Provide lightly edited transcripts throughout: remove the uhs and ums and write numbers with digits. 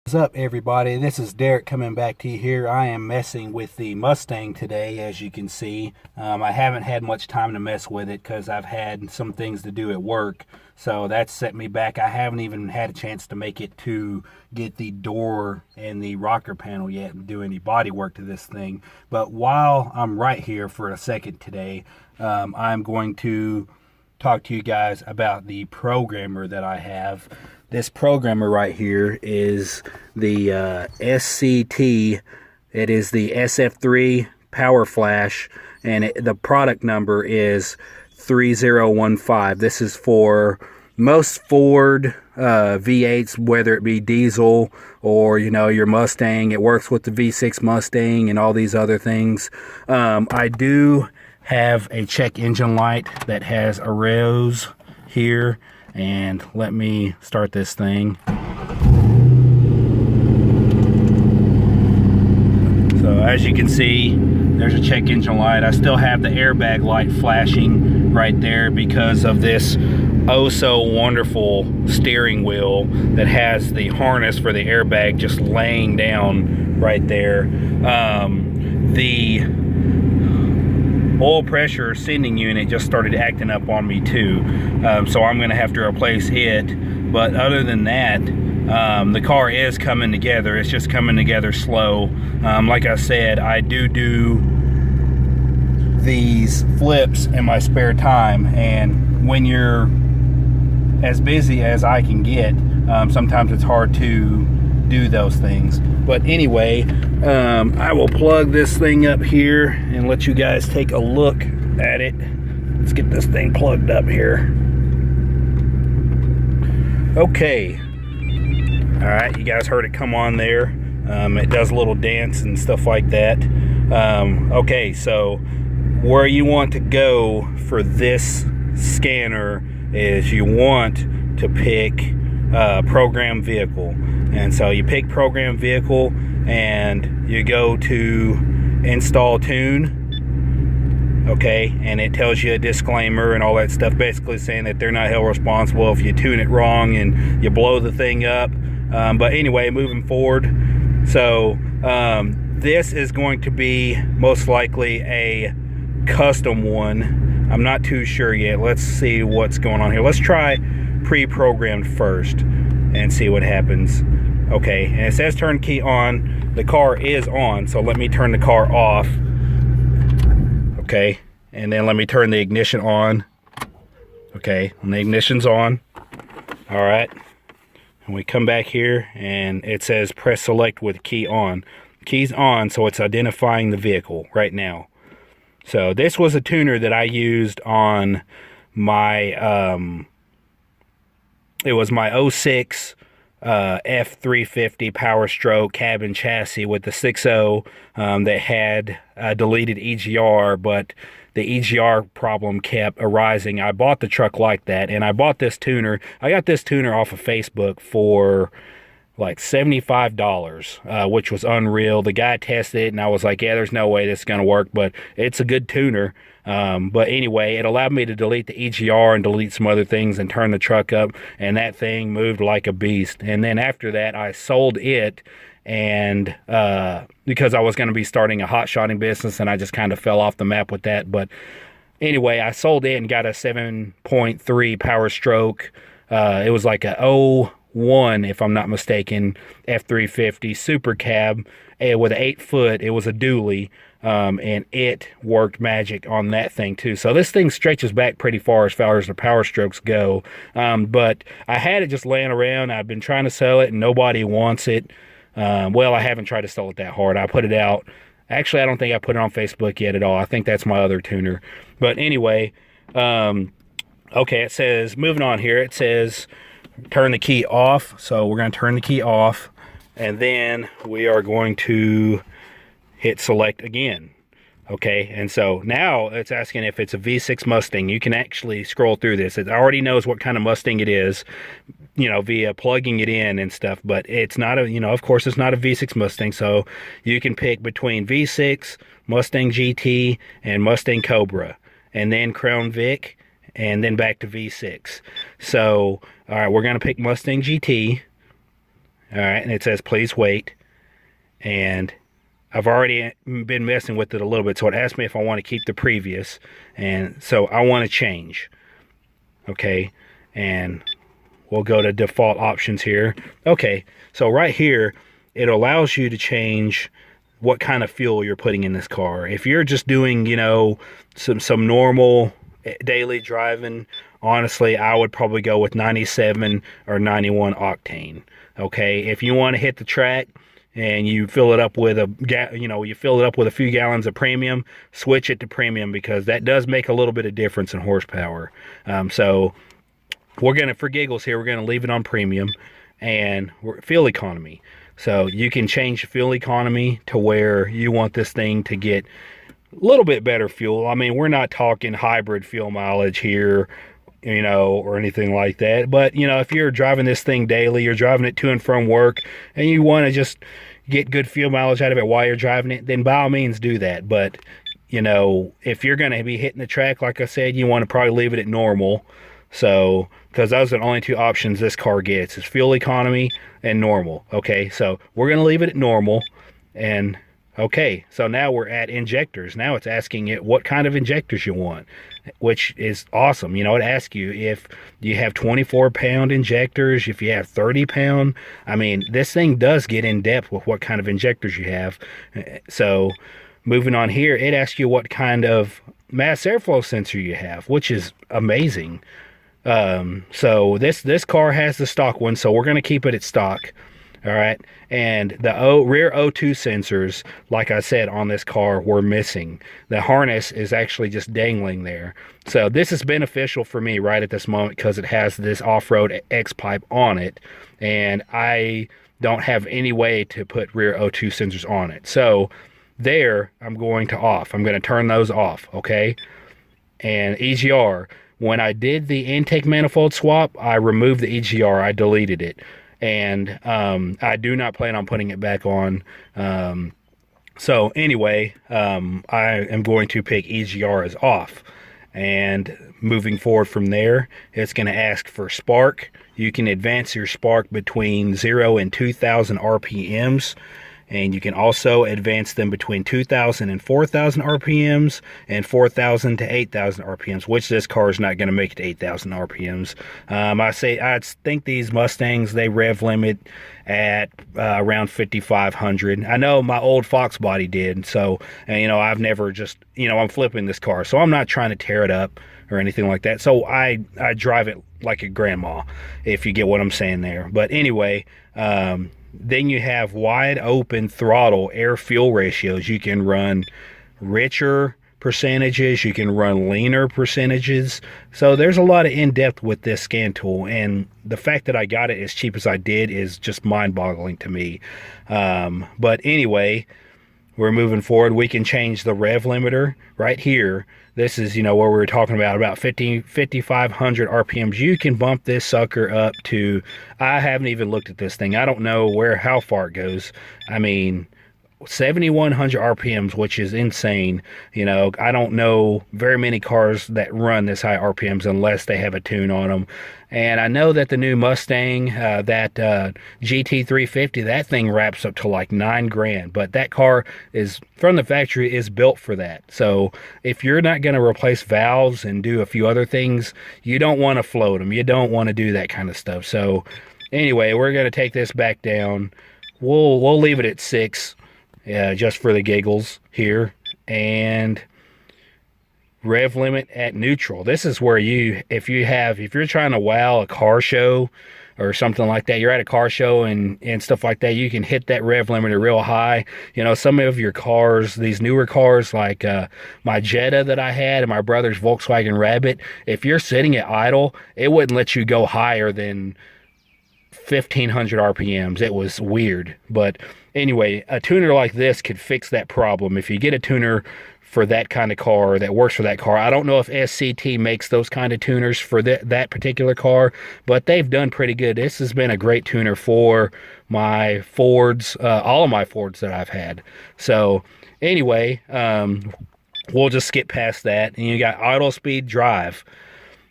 What's up, everybody? This is Derek coming back to you here. I am messing with the Mustang today, as you can see. I haven't had much time to mess with it because I've had some things to do at work, so that's set me back. I haven't even had a chance to make it to get the door and the rocker panel yet and do any body work to this thing. But while I'm right here for a second today, I'm going to talk to you guys about the programmer that I have. This programmer right here is the SCT. It is the SF3 Power Flash, and the product number is 3015. This is for most Ford V8s, whether it be diesel or, you know, your Mustang. It works with the V6 Mustang and all these other things. I do have a check engine light that has a rose here. And let me start this thing. So as you can see, there's a check engine light. I still have the airbag light flashing right there because of this oh so wonderful steering wheel that has the harness for the airbag just laying down right there. The oil pressure sending unit just started acting up on me too, so I'm gonna have to replace it. But other than that, the car is coming together. It's just coming together slow. Like I said, I do these flips in my spare time, and when you're as busy as I can get, sometimes it's hard to do those things. But anyway, I will plug this thing up here and let you guys take a look at it. Let's get this thing plugged up here. Okay. All right, you guys heard it come on there. It does a little dance and stuff like that. Okay, so where you want to go for this scanner is you want to pick program vehicle. And so you pick program vehicle and you go to install tune, okay, and it tells you a disclaimer and all that stuff, basically saying that they're not held responsible if you tune it wrong and you blow the thing up. But anyway, moving forward, so this is going to be most likely a custom one. I'm not too sure yet. Let's see what's going on here. Let's try pre-programmed first and see what happens. Okay, and it says turn key on. The car is on, so let me turn the car off. Okay, and then let me turn the ignition on. Okay, and the ignition's on. All right, and we come back here and it says press select with key on. Key's on, so it's identifying the vehicle right now. So this was a tuner that I used on my it was my 06 F350 Power Stroke cabin chassis with the 6.0 that had deleted EGR, but the EGR problem kept arising. I bought the truck like that, and I bought this tuner. I got this tuner off of Facebook for like $75, which was unreal. The guy tested it, and I was like, yeah, there's no way this is going to work, but it's a good tuner. But anyway, it allowed me to delete the EGR and delete some other things and turn the truck up, and that thing moved like a beast. And then after that, I sold it, and because I was going to be starting a hot shotting business, and I just kind of fell off the map with that. But anyway, I sold it and got a 7.3 Power Stroke. It was like a 01, if I'm not mistaken, F350 Super Cab with an 8-foot. It was a dually. And it worked magic on that thing too. So this thing stretches back pretty far as the Power Strokes go. But I had it just laying around. I've been trying to sell it and nobody wants it. Well, I haven't tried to sell it that hard. I put it out. Actually, I don't think I put it on Facebook yet at all. I think that's my other tuner. But anyway, okay, it says, moving on here, it says turn the key off. So we're going to turn the key off, and then we are going to hit select again. Okay, and so now it's asking if it's a V6 Mustang. You can actually scroll through this. It already knows what kind of Mustang it is, you know, via plugging it in and stuff, but it's not a, you know, of course it's not a V6 Mustang, so you can pick between V6, Mustang GT, and Mustang Cobra, and then Crown Vic, and then back to V6. So, all right, we're going to pick Mustang GT, All right, and it says please wait. And I've already been messing with it a little bit, so it asked me if I want to keep the previous, and so I want to change. Okay, and we'll go to default options here. Okay, so right here it allows you to change what kind of fuel you're putting in this car. If you're just doing, you know, some normal daily driving, honestly, I would probably go with 97 or 91 octane. Okay, if you want to hit the track and you fill it up with a few gallons of premium, switch it to premium, because that does make a little bit of difference in horsepower. So we're gonna, for giggles here, we're gonna leave it on premium, and fuel economy. So you can change fuel economy to where you want this thing to get a little bit better fuel. I mean, we're not talking hybrid fuel mileage here, you know, or anything like that. But, you know, if you're driving this thing daily, you're driving it to and from work, and you want to just get good fuel mileage out of it while you're driving it, then by all means do that. But, you know, if you're going to be hitting the track, like I said, you want to probably leave it at normal. So, because those are the only two options this car gets, is fuel economy and normal. Okay, so we're going to leave it at normal. And okay, so now we're at injectors. Now it's asking it what kind of injectors you want, which is awesome. You know, it asks you if you have 24-pound injectors, if you have 30-pound. I mean, this thing does get in depth with what kind of injectors you have. So moving on here, it asks you what kind of mass airflow sensor you have, which is amazing. So this car has the stock one, so we're going to keep it at stock. All right, and the rear O2 sensors, like I said, on this car were missing. The harness is actually just dangling there. So this is beneficial for me right at this moment, because it has this off-road X pipe on it, and I don't have any way to put rear O2 sensors on it. So there, I'm going to off. I'm going to turn those off, okay? And EGR, when I did the intake manifold swap, I removed the EGR. I deleted it. And I do not plan on putting it back on. So anyway, I am going to pick EGR as off. And moving forward from there, it's going to ask for spark. You can advance your spark between 0 and 2,000 RPMs. And you can also advance them between 2,000 and 4,000 RPMs and 4,000 to 8,000 RPMs, which this car is not going to make it to 8,000 RPMs. I think these Mustangs, they rev limit at around 5,500. I know my old Fox body did, so, you know, I've never just, you know, I'm flipping this car, so I'm not trying to tear it up or anything like that. So I drive it like a grandma, if you get what I'm saying there. But anyway, then you have wide open throttle air fuel ratios. You can run richer percentages, you can run leaner percentages. So there's a lot of in-depth with this scan tool, and the fact that I got it as cheap as I did is just mind-boggling to me. But anyway, we're moving forward. We can change the rev limiter right here. This is, you know, where we were talking about 5,500 RPMs. You can bump this sucker up to, I haven't even looked at this thing. I don't know how far it goes. I mean, 7,100 RPMs, which is insane. You know, I don't know very many cars that run this high RPMs unless they have a tune on them. And I know that the new Mustang, that GT350, that thing wraps up to like $9,000. But that car is, from the factory, is built for that. So if you're not going to replace valves and do a few other things, you don't want to float them. You don't want to do that kind of stuff. So anyway, we're going to take this back down. We'll leave it at 6. Just for the giggles here, and rev limit at neutral. This is where if you're trying to wow a car show or something like that, you're at a car show and stuff like that, you can hit that rev limiter real high. You know, some of your cars, these newer cars like my Jetta that I had and my brother's Volkswagen Rabbit, if you're sitting at idle, it wouldn't let you go higher than 1,500 RPMs. It was weird. But anyway, a tuner like this could fix that problem. If you get a tuner for that kind of car that works for that car, I don't know if SCT makes those kind of tuners for that particular car, but they've done pretty good. This has been a great tuner for my Fords, all of my Fords that I've had. So anyway, we'll just skip past that. And you got idle speed drive.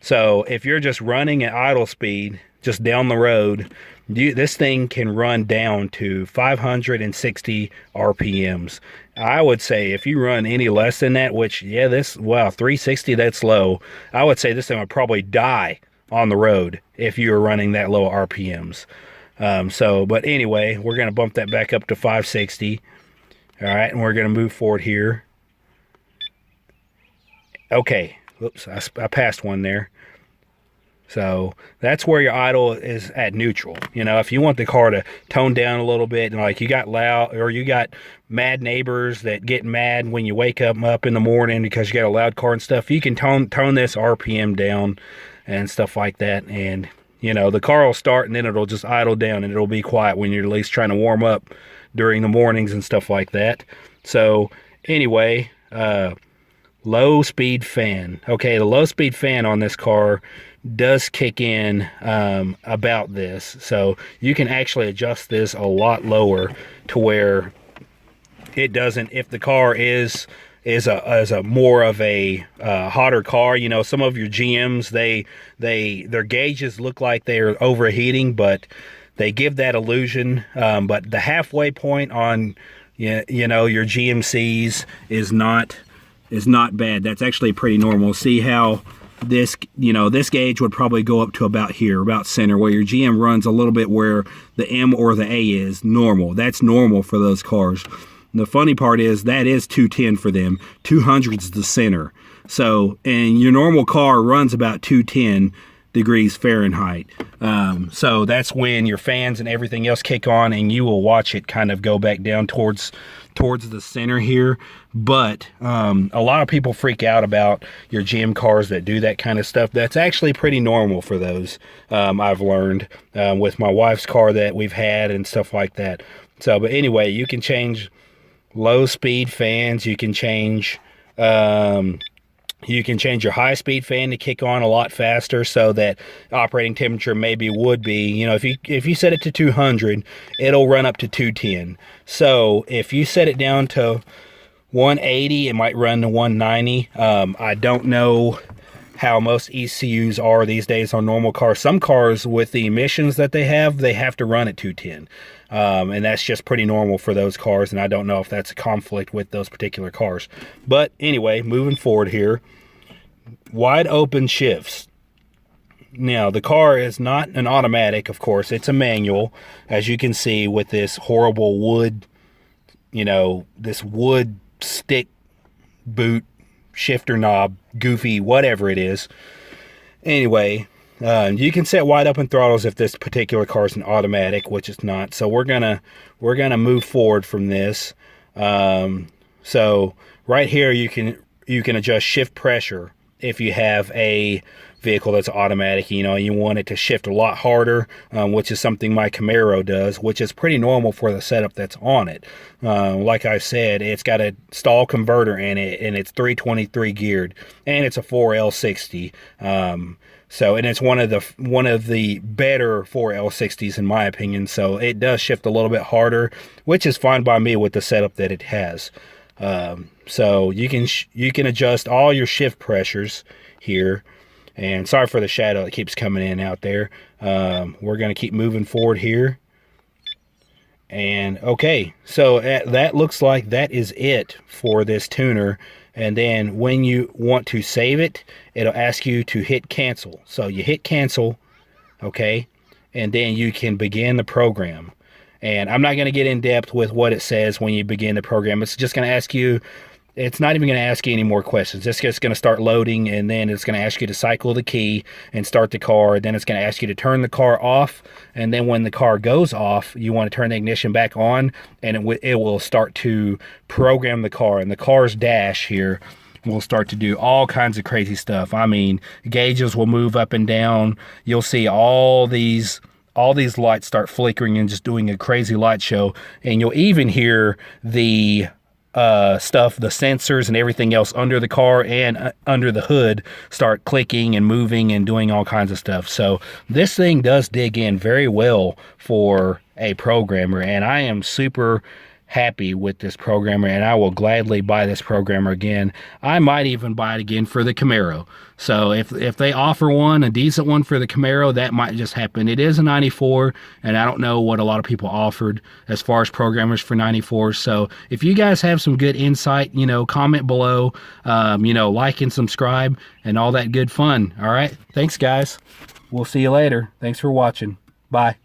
So if you're just running at idle speed, just down the road, This thing can run down to 560 RPMs. I would say if you run any less than that, which, yeah, wow, 360, that's low. I would say this thing would probably die on the road if you were running that low RPMs. But anyway, we're going to bump that back up to 560. All right, and we're going to move forward here. Okay, whoops, I passed one there. So that's where your idle is at neutral. You know, if you want the car to tone down a little bit, and like you got loud, or you got mad neighbors that get mad when you wake up in the morning because you got a loud car and stuff, you can tone this RPM down and stuff like that. And, you know, the car will start and then it'll just idle down and it'll be quiet when you're at least trying to warm up during the mornings and stuff like that. So anyway, low speed fan. Okay, the low speed fan on this car does kick in about this, so you can actually adjust this a lot lower to where it doesn't, if the car is a more of a hotter car. You know, some of your GMs, their gauges look like they're overheating, but they give that illusion. But the halfway point on you know, your GMCs is not bad. That's actually pretty normal. See how this gauge would probably go up to about here, about center, where your GM runs a little bit where the M or the A is normal. That's normal for those cars. And the funny part is that is 210 for them. 200 is the center. So, and your normal car runs about 210 degrees Fahrenheit. So that's when your fans and everything else kick on, and you will watch it kind of go back down towards the center here. But a lot of people freak out about your GM cars that do that kind of stuff. That's actually pretty normal for those. I've learned with my wife's car that we've had and stuff like that. So, but anyway, you can change low speed fans. You can change your high speed fan to kick on a lot faster, so that operating temperature maybe would be, you know, if you set it to 200, it'll run up to 210. So if you set it down to 180, it might run to 190. I don't know how most ECUs are these days on normal cars. Some cars with the emissions that they have to run at 210. And that's just pretty normal for those cars, and I don't know if that's a conflict with those particular cars. But anyway, moving forward here, wide open shifts. Now, the car is not an automatic, of course. It's a manual, as you can see with this horrible wood, you know, this wood stick boot shifter knob, goofy, whatever it is. Anyway, you can set wide open throttles if this particular car is an automatic, which it's not. So we're gonna move forward from this. So right here you can adjust shift pressure if you have a vehicle that's automatic. You know, you want it to shift a lot harder, which is something my Camaro does, which is pretty normal for the setup that's on it. Like I said, it's got a stall converter in it, and it's 323 geared, and it's a 4L60. So, and it's one of the better 4L60s in my opinion. So it does shift a little bit harder, which is fine by me with the setup that it has. So you can adjust all your shift pressures here. And sorry for the shadow that keeps coming in out there. We're going to keep moving forward here. And okay, so that looks like that is it for this tuner. And then when you want to save it, it'll ask you to hit cancel. So you hit cancel, okay, and then you can begin the program. And I'm not going to get in depth with what it says when you begin the program. It's just going to ask you, it's not even going to ask you any more questions. It's just going to start loading, and then it's going to ask you to cycle the key and start the car. Then it's going to ask you to turn the car off, and then when the car goes off, you want to turn the ignition back on, and it will start to program the car. And the car's dash here will start to do all kinds of crazy stuff. I mean, gauges will move up and down. You'll see all these lights start flickering and just doing a crazy light show, and you'll even hear the stuff, the sensors and everything else under the car and under the hood start clicking and moving and doing all kinds of stuff. So this thing does dig in very well for a programmer, and I am super happy with this programmer, and I will gladly buy this programmer again. I might even buy it again for the Camaro. So if they offer one, a decent one for the Camaro, that might just happen. It is a 94, and I don't know what a lot of people offered as far as programmers for 94. So if you guys have some good insight, you know, comment below, you know, like and subscribe and all that good fun. All right. Thanks, guys. We'll see you later. Thanks for watching. Bye.